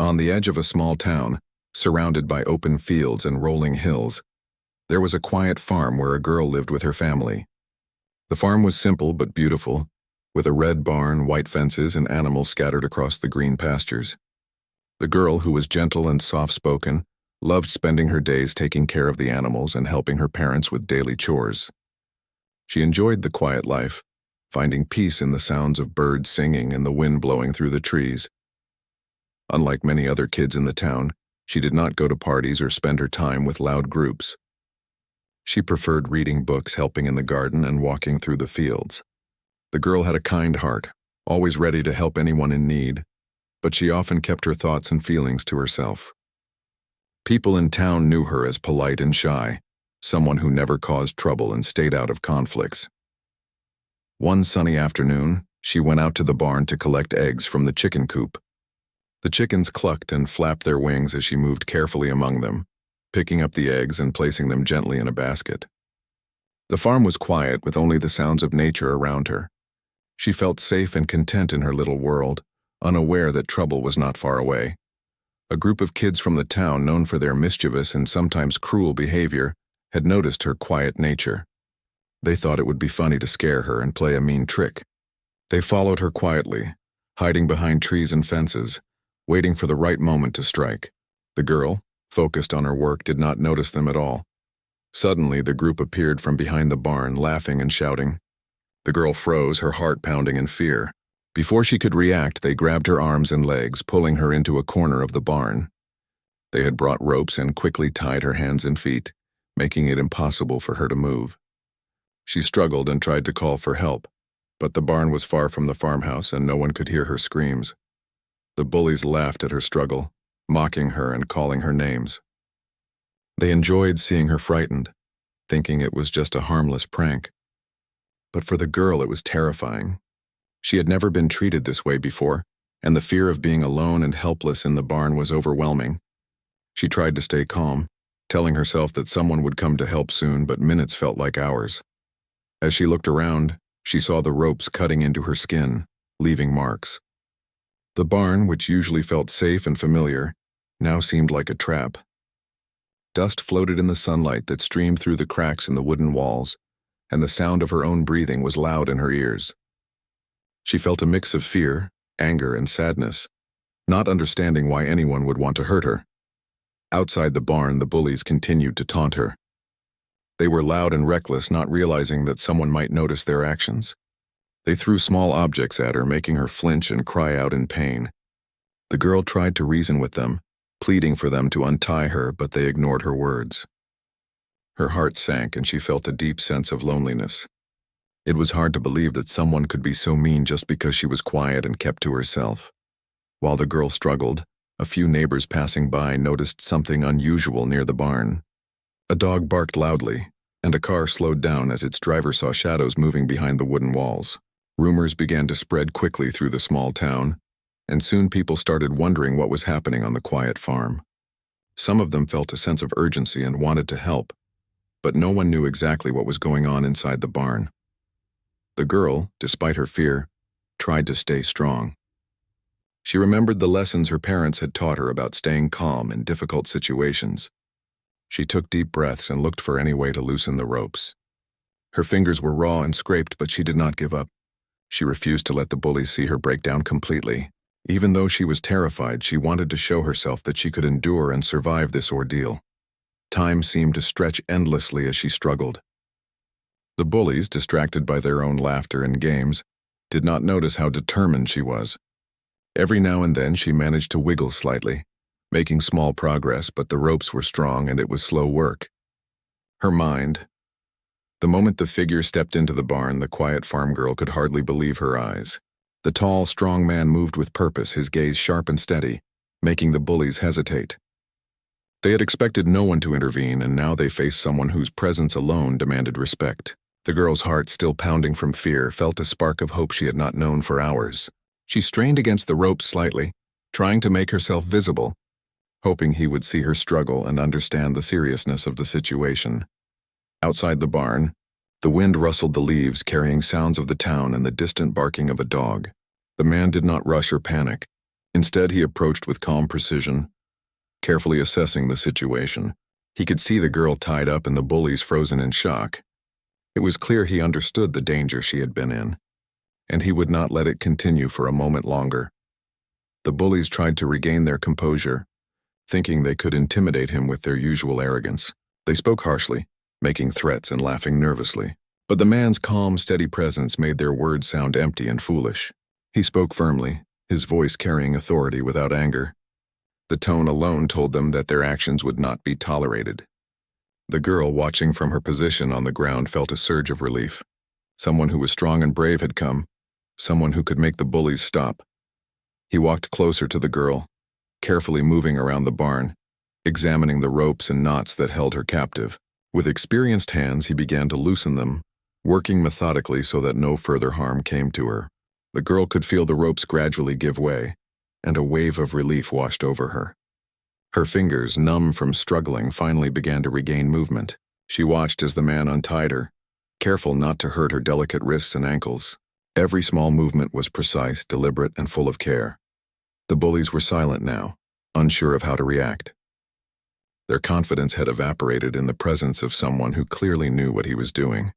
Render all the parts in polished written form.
On the edge of a small town, surrounded by open fields and rolling hills, there was a quiet farm where a girl lived with her family. The farm was simple but beautiful, with a red barn, white fences, and animals scattered across the green pastures. The girl, who was gentle and soft-spoken, loved spending her days taking care of the animals and helping her parents with daily chores. She enjoyed the quiet life, finding peace in the sounds of birds singing and the wind blowing through the trees. Unlike many other kids in the town, she did not go to parties or spend her time with loud groups. She preferred reading books, helping in the garden, and walking through the fields. The girl had a kind heart, always ready to help anyone in need, but she often kept her thoughts and feelings to herself. People in town knew her as polite and shy, someone who never caused trouble and stayed out of conflicts. One sunny afternoon, she went out to the barn to collect eggs from the chicken coop. The chickens clucked and flapped their wings as she moved carefully among them, picking up the eggs and placing them gently in a basket. The farm was quiet, with only the sounds of nature around her. She felt safe and content in her little world, unaware that trouble was not far away. A group of kids from the town, known for their mischievous and sometimes cruel behavior, had noticed her quiet nature. They thought it would be funny to scare her and play a mean trick. They followed her quietly, hiding behind trees and fences, waiting for the right moment to strike. The girl, focused on her work, did not notice them at all. Suddenly, the group appeared from behind the barn, laughing and shouting. The girl froze, her heart pounding in fear. Before she could react, they grabbed her arms and legs, pulling her into a corner of the barn. They had brought ropes and quickly tied her hands and feet, making it impossible for her to move. She struggled and tried to call for help, but the barn was far from the farmhouse and no one could hear her screams. The bullies laughed at her struggle, mocking her and calling her names. They enjoyed seeing her frightened, thinking it was just a harmless prank. But for the girl, it was terrifying. She had never been treated this way before, and the fear of being alone and helpless in the barn was overwhelming. She tried to stay calm, telling herself that someone would come to help soon, but minutes felt like hours. As she looked around, she saw the ropes cutting into her skin, leaving marks. The barn, which usually felt safe and familiar, now seemed like a trap. Dust floated in the sunlight that streamed through the cracks in the wooden walls, and the sound of her own breathing was loud in her ears. She felt a mix of fear, anger, and sadness, not understanding why anyone would want to hurt her. Outside the barn, the bullies continued to taunt her. They were loud and reckless, not realizing that someone might notice their actions. They threw small objects at her, making her flinch and cry out in pain. The girl tried to reason with them, pleading for them to untie her, but they ignored her words. Her heart sank and she felt a deep sense of loneliness. It was hard to believe that someone could be so mean just because she was quiet and kept to herself. While the girl struggled, a few neighbors passing by noticed something unusual near the barn. A dog barked loudly, and a car slowed down as its driver saw shadows moving behind the wooden walls. Rumors began to spread quickly through the small town, and soon people started wondering what was happening on the quiet farm. Some of them felt a sense of urgency and wanted to help, but no one knew exactly what was going on inside the barn. The girl, despite her fear, tried to stay strong. She remembered the lessons her parents had taught her about staying calm in difficult situations. She took deep breaths and looked for any way to loosen the ropes. Her fingers were raw and scraped, but she did not give up. She refused to let the bullies see her break down completely. Even though she was terrified, she wanted to show herself that she could endure and survive this ordeal. Time seemed to stretch endlessly as she struggled. The bullies, distracted by their own laughter and games, did not notice how determined she was. Every now and then she managed to wiggle slightly, making small progress, but the ropes were strong and it was slow work. Her mind. The moment the figure stepped into the barn, the quiet farm girl could hardly believe her eyes. The tall, strong man moved with purpose, his gaze sharp and steady, making the bullies hesitate. They had expected no one to intervene, and now they faced someone whose presence alone demanded respect. The girl's heart, still pounding from fear, felt a spark of hope she had not known for hours. She strained against the ropes slightly, trying to make herself visible, hoping he would see her struggle and understand the seriousness of the situation. Outside the barn, the wind rustled the leaves, carrying sounds of the town and the distant barking of a dog. The man did not rush or panic. Instead, he approached with calm precision, carefully assessing the situation. He could see the girl tied up and the bullies frozen in shock. It was clear he understood the danger she had been in, and he would not let it continue for a moment longer. The bullies tried to regain their composure, thinking they could intimidate him with their usual arrogance. They spoke harshly, making threats and laughing nervously. But the man's calm, steady presence made their words sound empty and foolish. He spoke firmly, his voice carrying authority without anger. The tone alone told them that their actions would not be tolerated. The girl, watching from her position on the ground, felt a surge of relief. Someone who was strong and brave had come, someone who could make the bullies stop. He walked closer to the girl, carefully moving around the barn, examining the ropes and knots that held her captive. With experienced hands, he began to loosen them, working methodically so that no further harm came to her. The girl could feel the ropes gradually give way, and a wave of relief washed over her. Her fingers, numb from struggling, finally began to regain movement. She watched as the man untied her, careful not to hurt her delicate wrists and ankles. Every small movement was precise, deliberate, and full of care. The bullies were silent now, unsure of how to react. Their confidence had evaporated in the presence of someone who clearly knew what he was doing.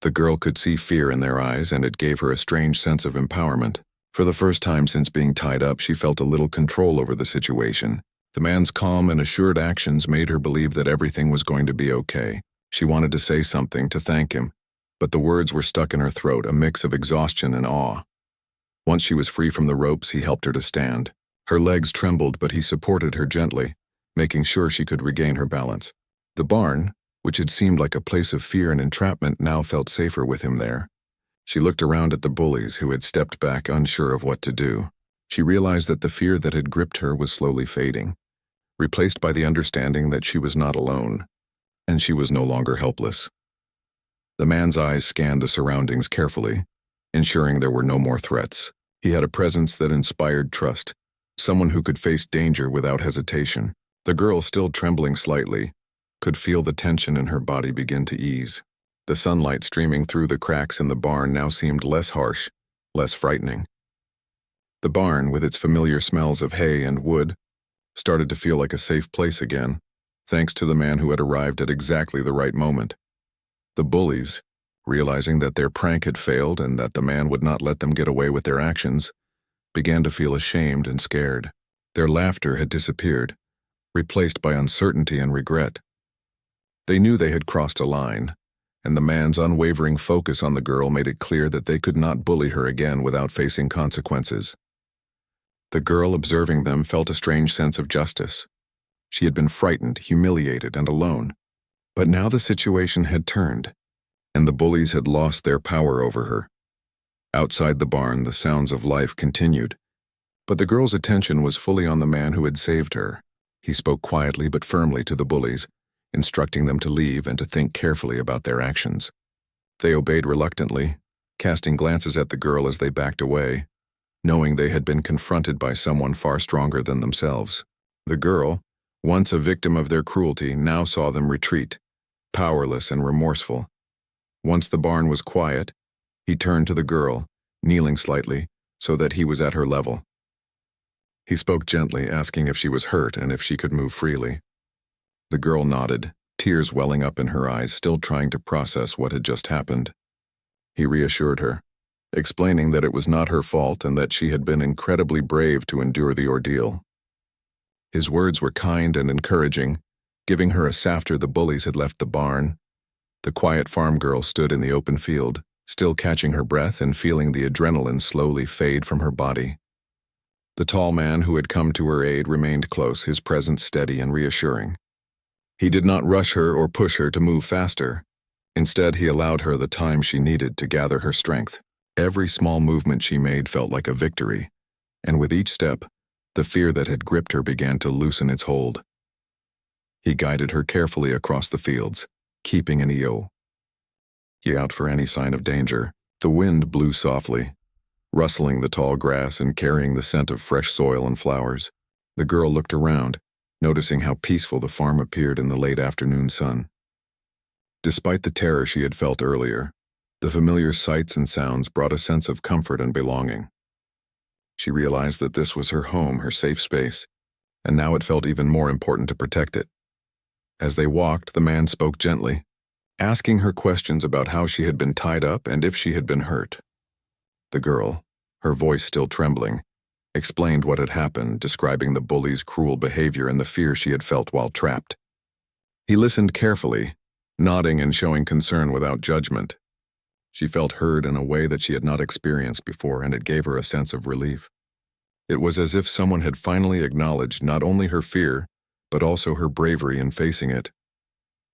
The girl could see fear in their eyes, and it gave her a strange sense of empowerment. For the first time since being tied up, she felt a little control over the situation. The man's calm and assured actions made her believe that everything was going to be okay. She wanted to say something, to thank him, but the words were stuck in her throat, a mix of exhaustion and awe. Once she was free from the ropes, he helped her to stand. Her legs trembled, but he supported her gently, making sure she could regain her balance. The barn, which had seemed like a place of fear and entrapment, now felt safer with him there. She looked around at the bullies, who had stepped back, unsure of what to do. She realized that the fear that had gripped her was slowly fading, replaced by the understanding that she was not alone, and she was no longer helpless. The man's eyes scanned the surroundings carefully, ensuring there were no more threats. He had a presence that inspired trust, someone who could face danger without hesitation. The girl, still trembling slightly, could feel the tension in her body begin to ease. The sunlight streaming through the cracks in the barn now seemed less harsh, less frightening. The barn, with its familiar smells of hay and wood, started to feel like a safe place again, thanks to the man who had arrived at exactly the right moment. The bullies, realizing that their prank had failed and that the man would not let them get away with their actions, began to feel ashamed and scared. Their laughter had disappeared, replaced by uncertainty and regret. They knew they had crossed a line, and the man's unwavering focus on the girl made it clear that they could not bully her again without facing consequences. The girl, observing them, felt a strange sense of justice. She had been frightened, humiliated, and alone. But now the situation had turned, and the bullies had lost their power over her. Outside the barn, the sounds of life continued, but the girl's attention was fully on the man who had saved her. He spoke quietly but firmly to the bullies, instructing them to leave and to think carefully about their actions. They obeyed reluctantly, casting glances at the girl as they backed away, knowing they had been confronted by someone far stronger than themselves. The girl, once a victim of their cruelty, now saw them retreat, powerless and remorseful. Once the barn was quiet, he turned to the girl, kneeling slightly, so that he was at her level. He spoke gently, asking if she was hurt and if she could move freely. The girl nodded, tears welling up in her eyes, still trying to process what had just happened. He reassured her, explaining that it was not her fault and that she had been incredibly brave to endure the ordeal. His words were kind and encouraging, giving her a sigh. After the bullies had left the barn, the quiet farm girl stood in the open field, still catching her breath and feeling the adrenaline slowly fade from her body. The tall man who had come to her aid remained close, his presence steady and reassuring. He did not rush her or push her to move faster. Instead, he allowed her the time she needed to gather her strength. Every small movement she made felt like a victory, and with each step, the fear that had gripped her began to loosen its hold. He guided her carefully across the fields, keeping an eye out for any sign of danger. The wind blew softly, rustling the tall grass and carrying the scent of fresh soil and flowers. The girl looked around, noticing how peaceful the farm appeared in the late afternoon sun. Despite the terror she had felt earlier, the familiar sights and sounds brought a sense of comfort and belonging. She realized that this was her home, her safe space, and now it felt even more important to protect it. As they walked, the man spoke gently, asking her questions about how she had been tied up and if she had been hurt. The girl, her voice still trembling, explained what had happened, describing the bully's cruel behavior and the fear she had felt while trapped. He listened carefully, nodding and showing concern without judgment. She felt heard in a way that she had not experienced before, and it gave her a sense of relief. It was as if someone had finally acknowledged not only her fear, but also her bravery in facing it.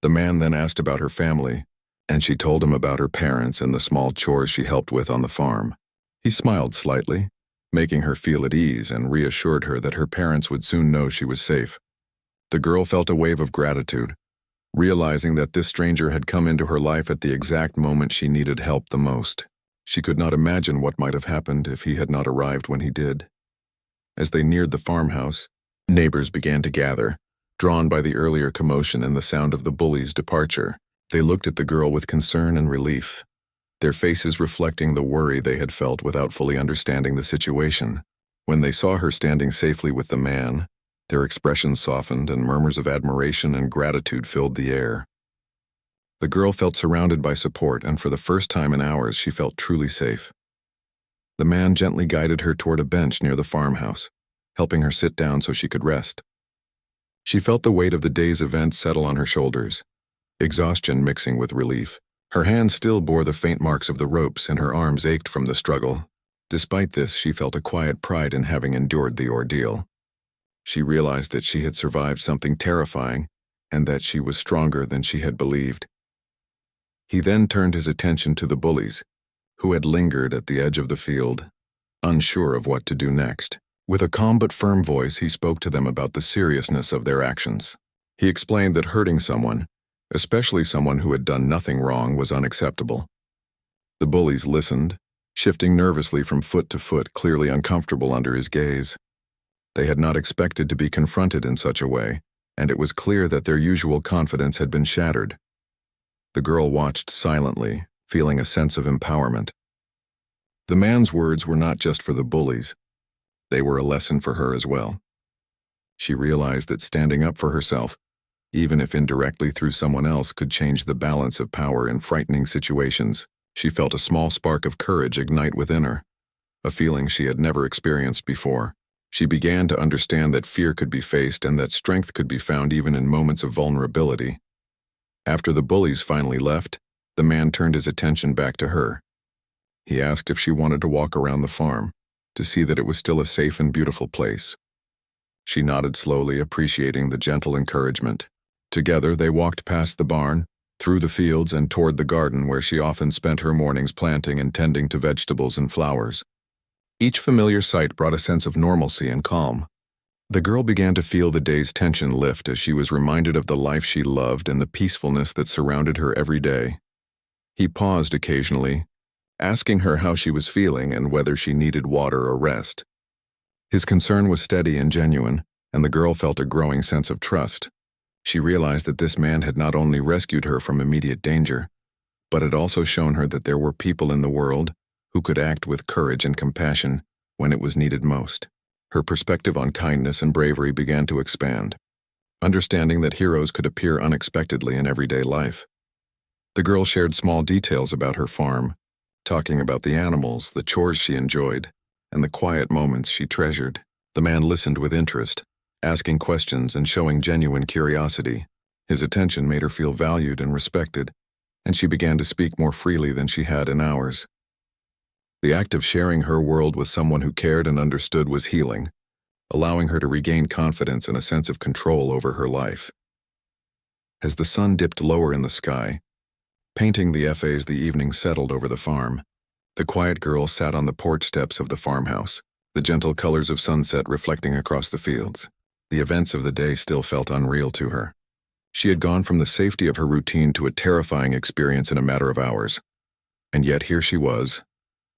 The man then asked about her family, and she told him about her parents and the small chores she helped with on the farm. He smiled slightly, making her feel at ease, and reassured her that her parents would soon know she was safe. The girl felt a wave of gratitude, realizing that this stranger had come into her life at the exact moment she needed help the most. She could not imagine what might have happened if he had not arrived when he did. As they neared the farmhouse, neighbors began to gather, drawn by the earlier commotion and the sound of the bully's departure. They looked at the girl with concern and relief, their faces reflecting the worry they had felt without fully understanding the situation. When they saw her standing safely with the man, their expressions softened and murmurs of admiration and gratitude filled the air. The girl felt surrounded by support, and for the first time in hours she felt truly safe. The man gently guided her toward a bench near the farmhouse, helping her sit down so she could rest. She felt the weight of the day's events settle on her shoulders, exhaustion mixing with relief. Her hands still bore the faint marks of the ropes, and her arms ached from the struggle. Despite this, she felt a quiet pride in having endured the ordeal. She realized that she had survived something terrifying, and that she was stronger than she had believed. He then turned his attention to the bullies, who had lingered at the edge of the field, unsure of what to do next. With a calm but firm voice, he spoke to them about the seriousness of their actions. He explained that hurting someone, especially someone who had done nothing wrong, was unacceptable. The bullies listened, shifting nervously from foot to foot, clearly uncomfortable under his gaze. They had not expected to be confronted in such a way, and it was clear that their usual confidence had been shattered. The girl watched silently, feeling a sense of empowerment. The man's words were not just for the bullies. They were a lesson for her as well. She realized that standing up for herself, even if indirectly through someone else, could change the balance of power in frightening situations. She felt a small spark of courage ignite within her, a feeling she had never experienced before. She began to understand that fear could be faced and that strength could be found even in moments of vulnerability. After the bullies finally left, the man turned his attention back to her. He asked if she wanted to walk around the farm, to see that it was still a safe and beautiful place. She nodded slowly, appreciating the gentle encouragement. Together, they walked past the barn, through the fields, and toward the garden where she often spent her mornings planting and tending to vegetables and flowers. Each familiar sight brought a sense of normalcy and calm. The girl began to feel the day's tension lift as she was reminded of the life she loved and the peacefulness that surrounded her every day. He paused occasionally, asking her how she was feeling and whether she needed water or rest. His concern was steady and genuine, and the girl felt a growing sense of trust. She realized that this man had not only rescued her from immediate danger, but had also shown her that there were people in the world who could act with courage and compassion when it was needed most. Her perspective on kindness and bravery began to expand, understanding that heroes could appear unexpectedly in everyday life. The girl shared small details about her farm, talking about the animals, the chores she enjoyed, and the quiet moments she treasured. The man listened with interest, asking questions and showing genuine curiosity. His attention made her feel valued and respected, and she began to speak more freely than she had in hours. The act of sharing her world with someone who cared and understood was healing, allowing her to regain confidence and a sense of control over her life. As the sun dipped lower in the sky, painting the FAs, the evening settled over the farm. The quiet girl sat on the porch steps of the farmhouse, the gentle colors of sunset reflecting across the fields. The events of the day still felt unreal to her. She had gone from the safety of her routine to a terrifying experience in a matter of hours. And yet here she was,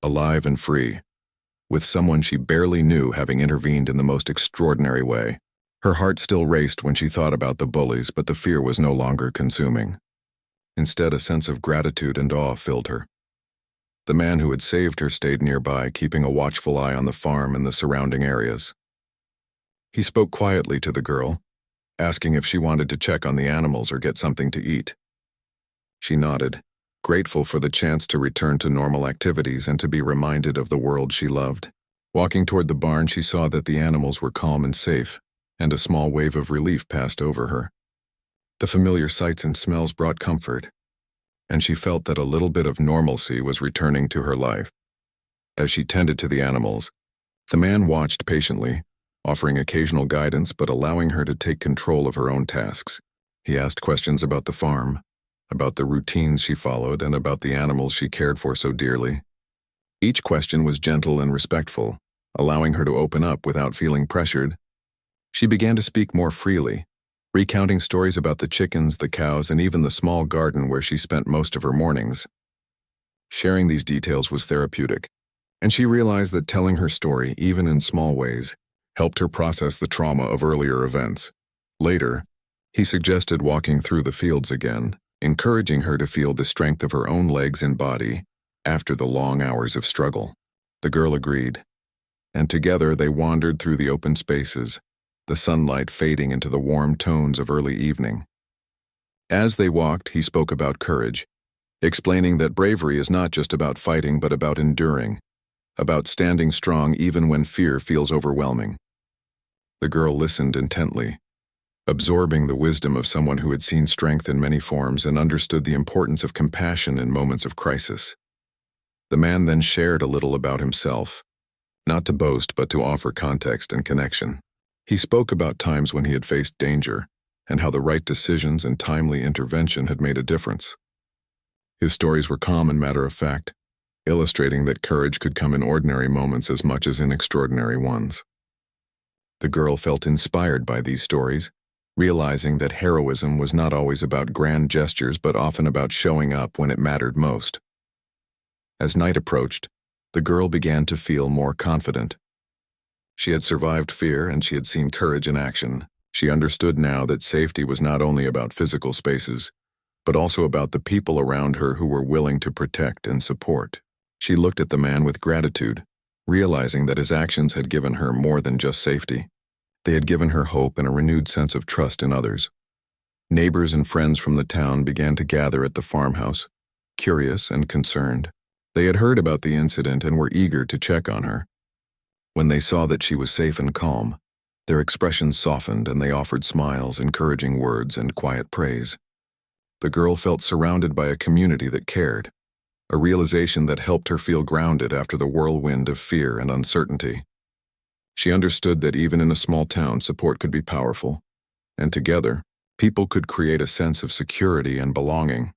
alive and free, with someone she barely knew having intervened in the most extraordinary way. Her heart still raced when she thought about the bullies, but the fear was no longer consuming. Instead, a sense of gratitude and awe filled her. The man who had saved her stayed nearby, keeping a watchful eye on the farm and the surrounding areas. He spoke quietly to the girl, asking if she wanted to check on the animals or get something to eat. She nodded, grateful for the chance to return to normal activities and to be reminded of the world she loved. Walking toward the barn, she saw that the animals were calm and safe, and a small wave of relief passed over her. The familiar sights and smells brought comfort, and she felt that a little bit of normalcy was returning to her life. As she tended to the animals, the man watched patiently, offering occasional guidance but allowing her to take control of her own tasks. He asked questions about the farm, about the routines she followed, and about the animals she cared for so dearly. Each question was gentle and respectful, allowing her to open up without feeling pressured. She began to speak more freely, recounting stories about the chickens, the cows, and even the small garden where she spent most of her mornings. Sharing these details was therapeutic, and she realized that telling her story, even in small ways, helped her process the trauma of earlier events. Later, he suggested walking through the fields again, encouraging her to feel the strength of her own legs and body after the long hours of struggle. The girl agreed, and together they wandered through the open spaces, the sunlight fading into the warm tones of early evening. As they walked, he spoke about courage, explaining that bravery is not just about fighting but about enduring, about standing strong even when fear feels overwhelming. The girl listened intently, absorbing the wisdom of someone who had seen strength in many forms and understood the importance of compassion in moments of crisis. The man then shared a little about himself, not to boast but to offer context and connection. He spoke about times when he had faced danger and how the right decisions and timely intervention had made a difference. His stories were calm and matter-of-fact, illustrating that courage could come in ordinary moments as much as in extraordinary ones. The girl felt inspired by these stories, realizing that heroism was not always about grand gestures but often about showing up when it mattered most. As night approached, the girl began to feel more confident. She had survived fear and she had seen courage in action. She understood now that safety was not only about physical spaces, but also about the people around her who were willing to protect and support. She looked at the man with gratitude, realizing that his actions had given her more than just safety. They had given her hope and a renewed sense of trust in others. Neighbors and friends from the town began to gather at the farmhouse, curious and concerned. They had heard about the incident and were eager to check on her. When they saw that she was safe and calm, their expressions softened and they offered smiles, encouraging words, and quiet praise. The girl felt surrounded by a community that cared, a realization that helped her feel grounded after the whirlwind of fear and uncertainty. She understood that even in a small town, support could be powerful, and together, people could create a sense of security and belonging.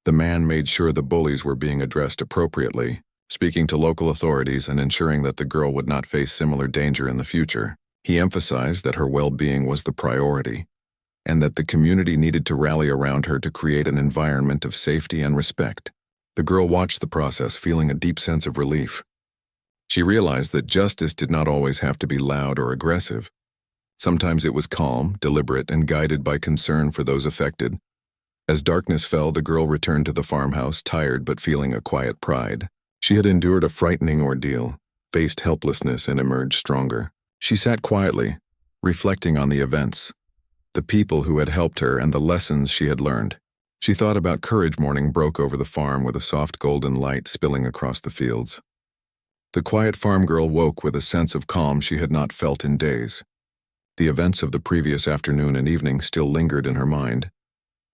The man made sure the bullies were being addressed appropriately, speaking to local authorities and ensuring that the girl would not face similar danger in the future. He emphasized that her well-being was the priority, and that the community needed to rally around her to create an environment of safety and respect. The girl watched the process, feeling a deep sense of relief. She realized that justice did not always have to be loud or aggressive. Sometimes it was calm, deliberate, and guided by concern for those affected. As darkness fell, the girl returned to the farmhouse, tired but feeling a quiet pride. She had endured a frightening ordeal, faced helplessness, and emerged stronger. She sat quietly, reflecting on the events, the people who had helped her, and the lessons she had learned. She thought about courage. Morning broke over the farm with a soft golden light spilling across the fields. The quiet farm girl woke with a sense of calm she had not felt in days. The events of the previous afternoon and evening still lingered in her mind,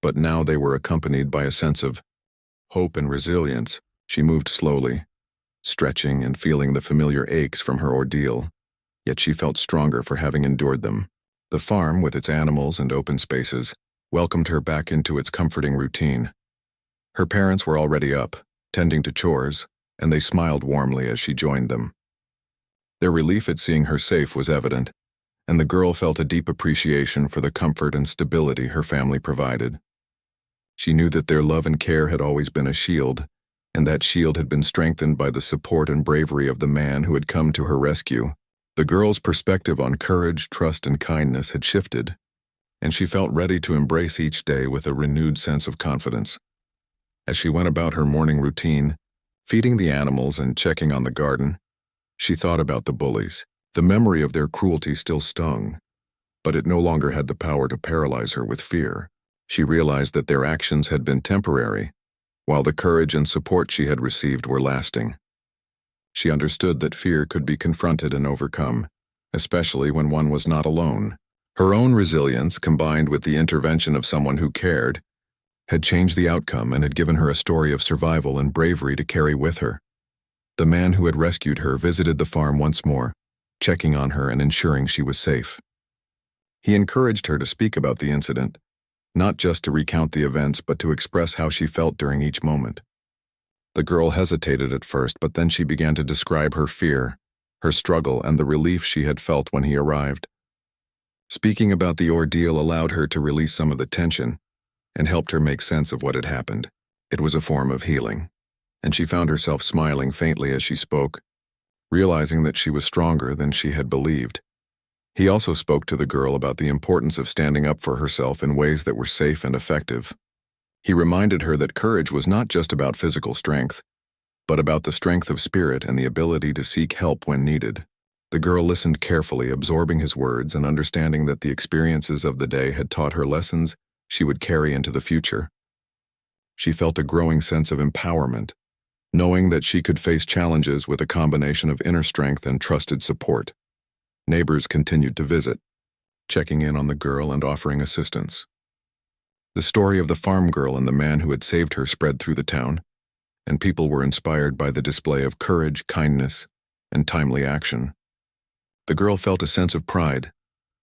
but now they were accompanied by a sense of hope and resilience. She moved slowly, stretching and feeling the familiar aches from her ordeal, yet she felt stronger for having endured them. The farm, with its animals and open spaces, welcomed her back into its comforting routine. Her parents were already up, tending to chores, and they smiled warmly as she joined them. Their relief at seeing her safe was evident, and the girl felt a deep appreciation for the comfort and stability her family provided. She knew that their love and care had always been a shield, and that shield had been strengthened by the support and bravery of the man who had come to her rescue. The girl's perspective on courage, trust, and kindness had shifted, and she felt ready to embrace each day with a renewed sense of confidence. As she went about her morning routine, Feeding the animals and checking on the garden, she thought about the bullies. The memory of their cruelty still stung, but it no longer had the power to paralyze her with fear. She realized that their actions had been temporary, while the courage and support she had received were lasting. She understood that fear could be confronted and overcome, especially when one was not alone. Her own resilience, combined with the intervention of someone who cared, had changed the outcome and had given her a story of survival and bravery to carry with her. The man who had rescued her visited the farm once more, checking on her and ensuring she was safe. He encouraged her to speak about the incident, not just to recount the events but to express how she felt during each moment. The girl hesitated at first, but then she began to describe her fear, her struggle, and the relief she had felt when he arrived. Speaking about the ordeal allowed her to release some of the tension and helped her make sense of what had happened. It was a form of healing, and she found herself smiling faintly as she spoke, realizing that she was stronger than she had believed. He also spoke to the girl about the importance of standing up for herself in ways that were safe and effective. He reminded her that courage was not just about physical strength, but about the strength of spirit and the ability to seek help when needed. The girl listened carefully, absorbing his words and understanding that the experiences of the day had taught her lessons she would carry into the future. She felt a growing sense of empowerment, knowing that she could face challenges with a combination of inner strength and trusted support. Neighbors continued to visit, checking in on the girl and offering assistance. The story of the farm girl and the man who had saved her spread through the town, and people were inspired by the display of courage, kindness, and timely action. The girl felt a sense of pride,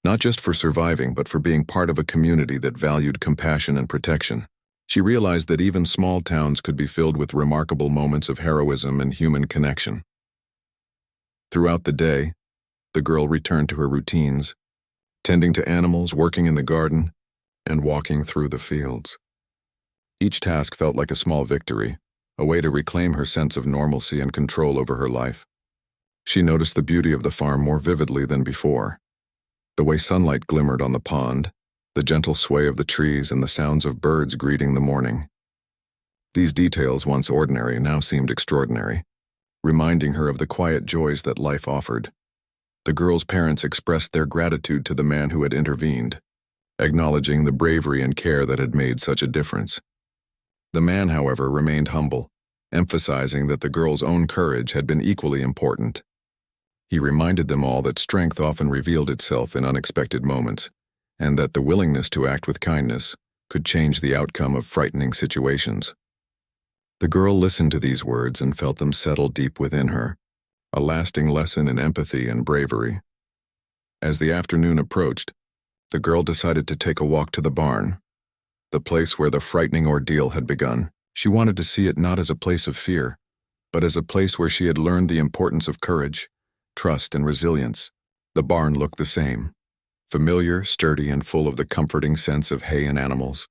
not just for surviving but for being part of a community that valued compassion and protection. She realized that even small towns could be filled with remarkable moments of heroism and human connection. Throughout the day, the girl returned to her routines, tending to animals, working in the garden, and walking through the fields. Each task felt like a small victory, a way to reclaim her sense of normalcy and control over her life. She noticed the beauty of the farm more vividly than before. The way sunlight glimmered on the pond, the gentle sway of the trees, and the sounds of birds greeting the morning. These details, once ordinary, now seemed extraordinary, reminding her of the quiet joys that life offered. The girl's parents expressed their gratitude to the man who had intervened, acknowledging the bravery and care that had made such a difference. The man, however, remained humble, emphasizing that the girl's own courage had been equally important. He reminded them all that strength often revealed itself in unexpected moments, and that the willingness to act with kindness could change the outcome of frightening situations. The girl listened to these words and felt them settle deep within her, a lasting lesson in empathy and bravery. As the afternoon approached, the girl decided to take a walk to the barn, the place where the frightening ordeal had begun. She wanted to see it not as a place of fear, but as a place where she had learned the importance of courage, trust, and resilience. The barn looked the same, familiar, sturdy, and full of the comforting sense of hay and animals.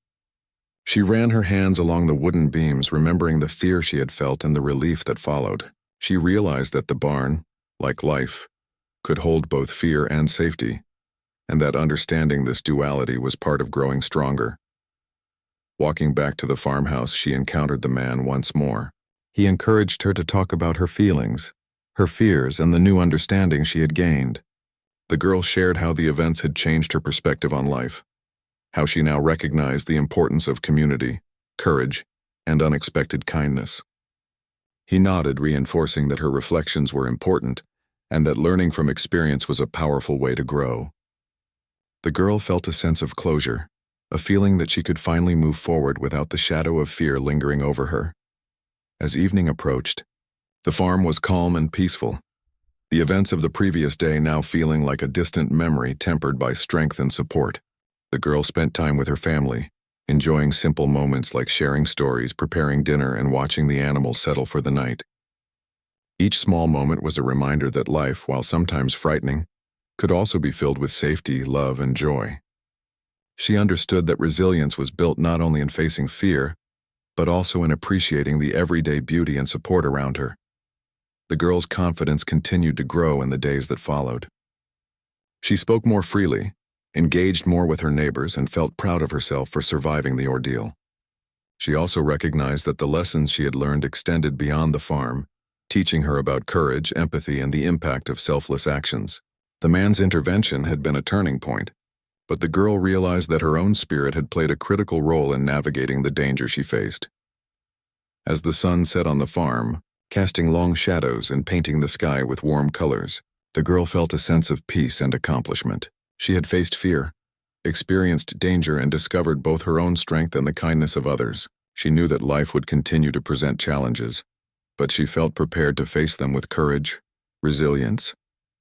She ran her hands along the wooden beams, remembering the fear she had felt and the relief that followed. She realized that the barn, like life, could hold both fear and safety, and that understanding this duality was part of growing stronger. Walking back to the farmhouse, she encountered the man once more. He encouraged her to talk about her feelings, her fears, and the new understanding she had gained. The girl shared how the events had changed her perspective on life, how she now recognized the importance of community, courage, and unexpected kindness. He nodded, reinforcing that her reflections were important and that learning from experience was a powerful way to grow. The girl felt a sense of closure, a feeling that she could finally move forward without the shadow of fear lingering over her. As evening approached, the farm was calm and peaceful, the events of the previous day now feeling like a distant memory tempered by strength and support. The girl spent time with her family, enjoying simple moments like sharing stories, preparing dinner, and watching the animals settle for the night. Each small moment was a reminder that life, while sometimes frightening, could also be filled with safety, love, and joy. She understood that resilience was built not only in facing fear, but also in appreciating the everyday beauty and support around her. The girl's confidence continued to grow in the days that followed. She spoke more freely, engaged more with her neighbors, and felt proud of herself for surviving the ordeal. She also recognized that the lessons she had learned extended beyond the farm, teaching her about courage, empathy, and the impact of selfless actions. The man's intervention had been a turning point, but the girl realized that her own spirit had played a critical role in navigating the danger she faced. As the sun set on the farm, casting long shadows and painting the sky with warm colors, the girl felt a sense of peace and accomplishment. She had faced fear, experienced danger, and discovered both her own strength and the kindness of others. She knew that life would continue to present challenges, but she felt prepared to face them with courage, resilience,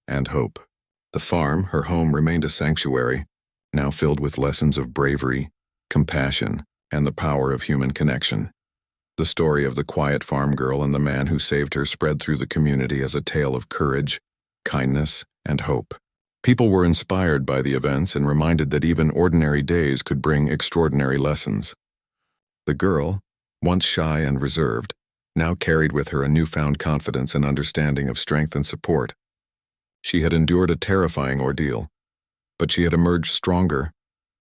and hope. The farm, her home, remained a sanctuary, now filled with lessons of bravery, compassion, and the power of human connection. The story of the quiet farm girl and the man who saved her spread through the community as a tale of courage, kindness, and hope. People were inspired by the events and reminded that even ordinary days could bring extraordinary lessons. The girl, once shy and reserved, now carried with her a newfound confidence and understanding of strength and support. She had endured a terrifying ordeal, but she had emerged stronger,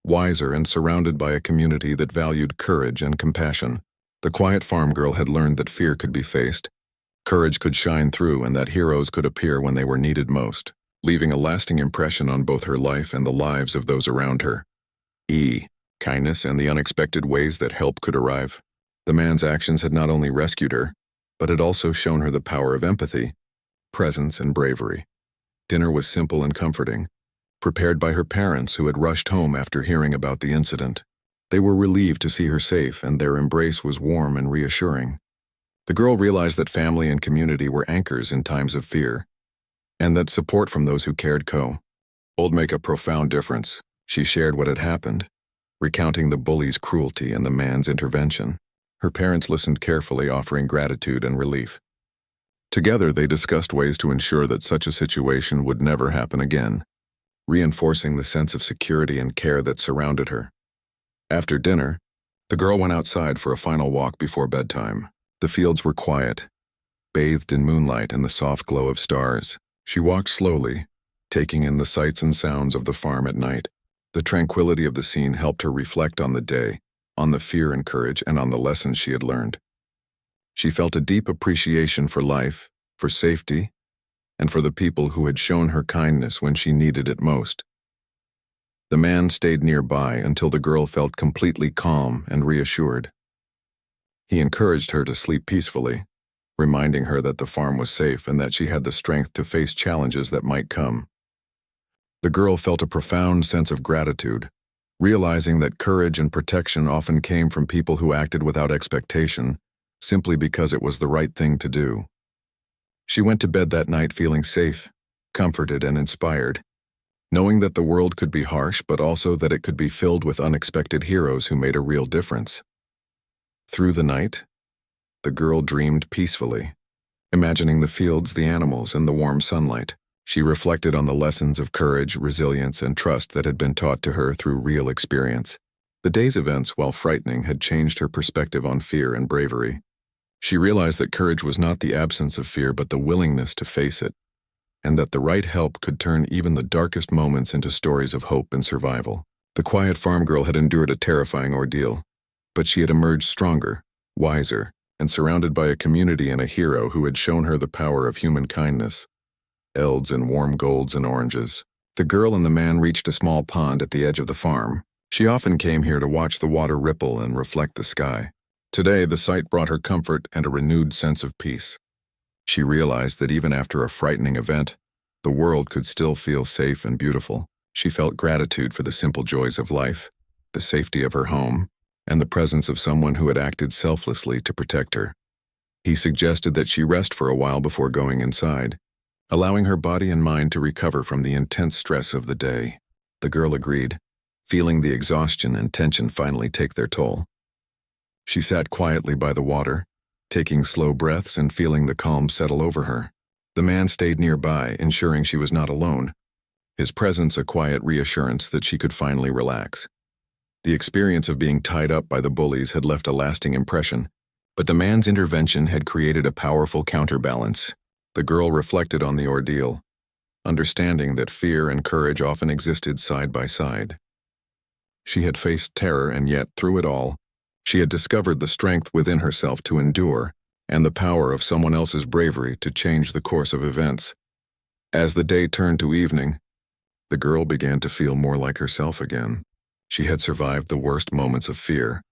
wiser, and surrounded by a community that valued courage and compassion. The quiet farm girl had learned that fear could be faced, courage could shine through, and that heroes could appear when they were needed most, leaving a lasting impression on both her life and the lives of those around her. Kindness and the unexpected ways that help could arrive. The man's actions had not only rescued her, but had also shown her the power of empathy, presence, and bravery. Dinner was simple and comforting, prepared by her parents who had rushed home after hearing about the incident. They were relieved to see her safe, and their embrace was warm and reassuring. The girl realized that family and community were anchors in times of fear, and that support from those who cared would make a profound difference. She shared what had happened, recounting the bully's cruelty and the man's intervention. Her parents listened carefully, offering gratitude and relief. Together, they discussed ways to ensure that such a situation would never happen again, reinforcing the sense of security and care that surrounded her. After dinner, the girl went outside for a final walk before bedtime. The fields were quiet, bathed in moonlight and the soft glow of stars. She walked slowly, taking in the sights and sounds of the farm at night. The tranquility of the scene helped her reflect on the day, on the fear and courage, and on the lessons she had learned. She felt a deep appreciation for life, for safety, and for the people who had shown her kindness when she needed it most. The man stayed nearby until the girl felt completely calm and reassured. He encouraged her to sleep peacefully, reminding her that the farm was safe and that she had the strength to face challenges that might come. The girl felt a profound sense of gratitude, realizing that courage and protection often came from people who acted without expectation, simply because it was the right thing to do. She went to bed that night feeling safe, comforted, and inspired, knowing that the world could be harsh, but also that it could be filled with unexpected heroes who made a real difference. Through the night, the girl dreamed peacefully, imagining the fields, the animals, and the warm sunlight. She reflected on the lessons of courage, resilience, and trust that had been taught to her through real experience. The day's events, while frightening, had changed her perspective on fear and bravery. She realized that courage was not the absence of fear, but the willingness to face it, and that the right help could turn even the darkest moments into stories of hope and survival. The quiet farm girl had endured a terrifying ordeal, but she had emerged stronger, wiser, and surrounded by a community and a hero who had shown her the power of human kindness. Elds and warm golds and oranges. The girl and the man reached a small pond at the edge of the farm. She often came here to watch the water ripple and reflect the sky. Today, the sight brought her comfort and a renewed sense of peace. She realized that even after a frightening event, the world could still feel safe and beautiful. She felt gratitude for the simple joys of life, the safety of her home, and the presence of someone who had acted selflessly to protect her. He suggested that she rest for a while before going inside, allowing her body and mind to recover from the intense stress of the day. The girl agreed, feeling the exhaustion and tension finally take their toll. She sat quietly by the water, taking slow breaths and feeling the calm settle over her. The man stayed nearby, ensuring she was not alone, his presence a quiet reassurance that she could finally relax. The experience of being tied up by the bullies had left a lasting impression, but the man's intervention had created a powerful counterbalance. The girl reflected on the ordeal, understanding that fear and courage often existed side by side. She had faced terror, and yet, through it all, She had discovered the strength within herself to endure, and the power of someone else's bravery to change the course of events. As the day turned to evening, the girl began to feel more like herself again. She had survived the worst moments of fear,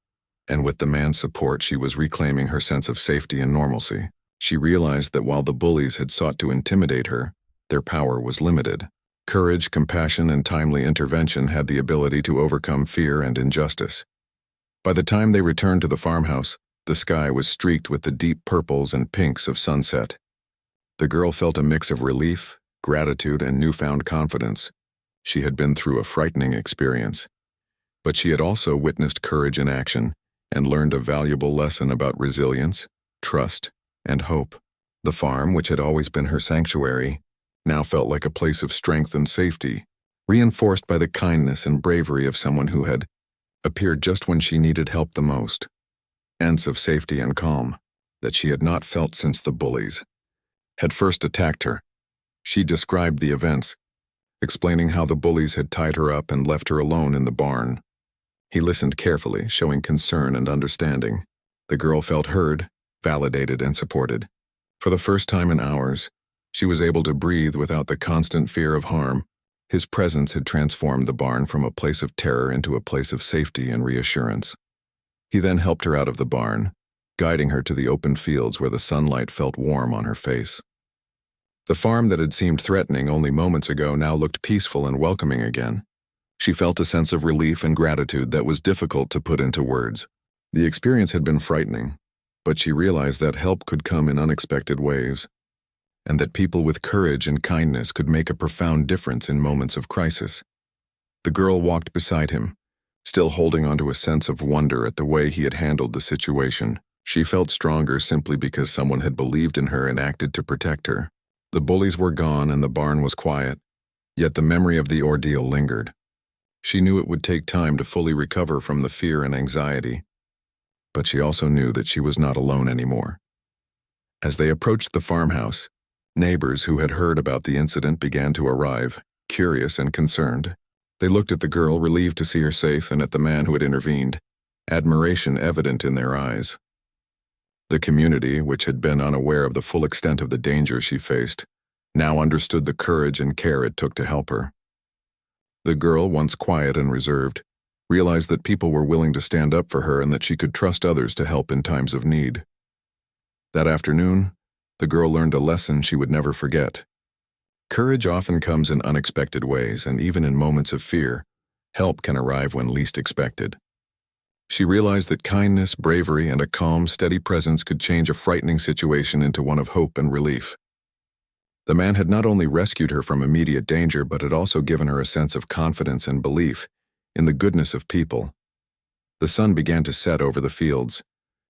and with the man's support she was reclaiming her sense of safety and normalcy. She realized that while the bullies had sought to intimidate her, their power was limited. Courage, compassion, and timely intervention had the ability to overcome fear and injustice. By the time they returned to the farmhouse, the sky was streaked with the deep purples and pinks of sunset. The girl felt a mix of relief, gratitude, and newfound confidence. She had been through a frightening experience, but she had also witnessed courage in action and learned a valuable lesson about resilience, trust, and hope. The farm, which had always been her sanctuary, now felt like a place of strength and safety, reinforced by the kindness and bravery of someone who had appeared just when she needed help the most. Sense of safety and calm that she had not felt since the bullies had first attacked her. She described the events, explaining how the bullies had tied her up and left her alone in the barn. He listened carefully, showing concern and understanding. The girl felt heard, validated, and supported. For the first time in hours, she was able to breathe without the constant fear of harm. His presence had transformed the barn from a place of terror into a place of safety and reassurance. He then helped her out of the barn, guiding her to the open fields where the sunlight felt warm on her face. The farm that had seemed threatening only moments ago now looked peaceful and welcoming again. She felt a sense of relief and gratitude that was difficult to put into words. The experience had been frightening, but she realized that help could come in unexpected ways, and that people with courage and kindness could make a profound difference in moments of crisis. The girl walked beside him, still holding onto a sense of wonder at the way he had handled the situation. She felt stronger simply because someone had believed in her and acted to protect her. The bullies were gone and the barn was quiet, yet the memory of the ordeal lingered. She knew it would take time to fully recover from the fear and anxiety, but she also knew that she was not alone anymore. As they approached the farmhouse, neighbors who had heard about the incident began to arrive, curious and concerned. They looked at the girl, relieved to see her safe, and at the man who had intervened, admiration evident in their eyes. The community, which had been unaware of the full extent of the danger she faced, now understood the courage and care it took to help her. The girl, once quiet and reserved, realized that people were willing to stand up for her and that she could trust others to help in times of need. That afternoon, the girl learned a lesson she would never forget. Courage often comes in unexpected ways, and even in moments of fear, help can arrive when least expected. She realized that kindness, bravery, and a calm, steady presence could change a frightening situation into one of hope and relief. The man had not only rescued her from immediate danger, but had also given her a sense of confidence and belief in the goodness of people. The sun began to set over the fields,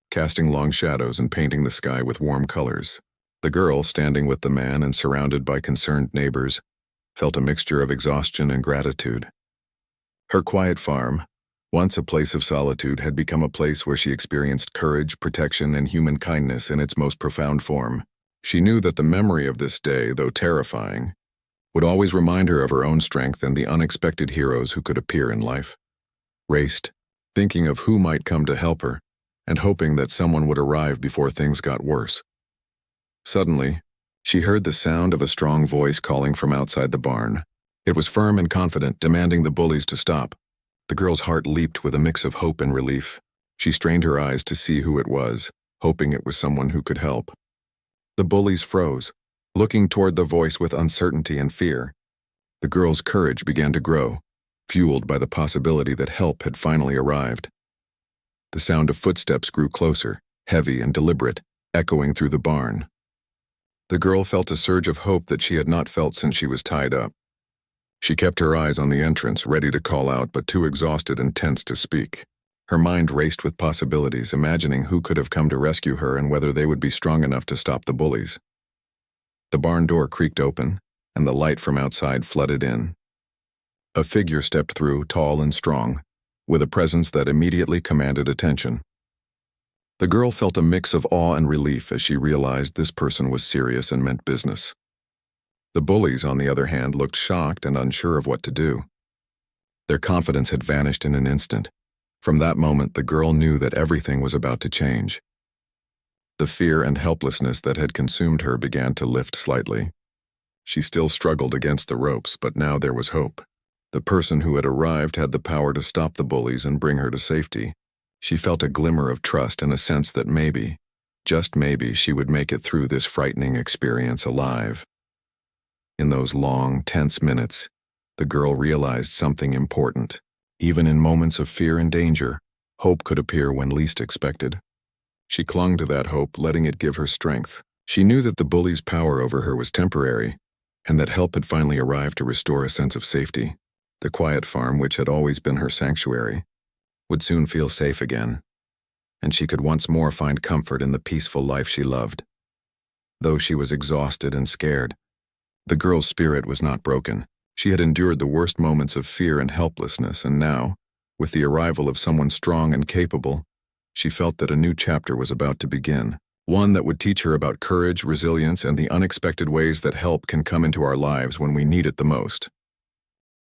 casting long shadows and painting the sky with warm colors. The girl, standing with the man and surrounded by concerned neighbors, felt a mixture of exhaustion and gratitude. Her quiet farm, once a place of solitude, had become a place where she experienced courage, protection, and human kindness in its most profound form. She knew that the memory of this day, though terrifying, would always remind her of her own strength and the unexpected heroes who could appear in life. Raced, thinking of who might come to help her, and hoping that someone would arrive before things got worse. Suddenly, she heard the sound of a strong voice calling from outside the barn. It was firm and confident, demanding the bullies to stop. The girl's heart leaped with a mix of hope and relief. She strained her eyes to see who it was, hoping it was someone who could help. The bullies froze, looking toward the voice with uncertainty and fear. The girl's courage began to grow, fueled by the possibility that help had finally arrived. The sound of footsteps grew closer, heavy and deliberate, echoing through the barn. The girl felt a surge of hope that she had not felt since she was tied up. She kept her eyes on the entrance, ready to call out, but too exhausted and tense to speak. Her mind raced with possibilities, imagining who could have come to rescue her and whether they would be strong enough to stop the bullies. The barn door creaked open, and the light from outside flooded in. A figure stepped through, tall and strong, with a presence that immediately commanded attention. The girl felt a mix of awe and relief as she realized this person was serious and meant business. The bullies, on the other hand, looked shocked and unsure of what to do. Their confidence had vanished in an instant, From that moment, the girl knew that everything was about to change. The fear and helplessness that had consumed her began to lift slightly. She still struggled against the ropes, but now there was hope. The person who had arrived had the power to stop the bullies and bring her to safety. She felt a glimmer of trust and a sense that maybe, just maybe, she would make it through this frightening experience alive. In those long, tense minutes, the girl realized something important. Even in moments of fear and danger, hope could appear when least expected. She clung to that hope, letting it give her strength. She knew that the bully's power over her was temporary, and that help had finally arrived to restore a sense of safety. The quiet farm, which had always been her sanctuary, would soon feel safe again, and she could once more find comfort in the peaceful life she loved. Though she was exhausted and scared, the girl's spirit was not broken. She had endured the worst moments of fear and helplessness, and now, with the arrival of someone strong and capable, she felt that a new chapter was about to begin, one that would teach her about courage, resilience, and the unexpected ways that help can come into our lives when we need it the most.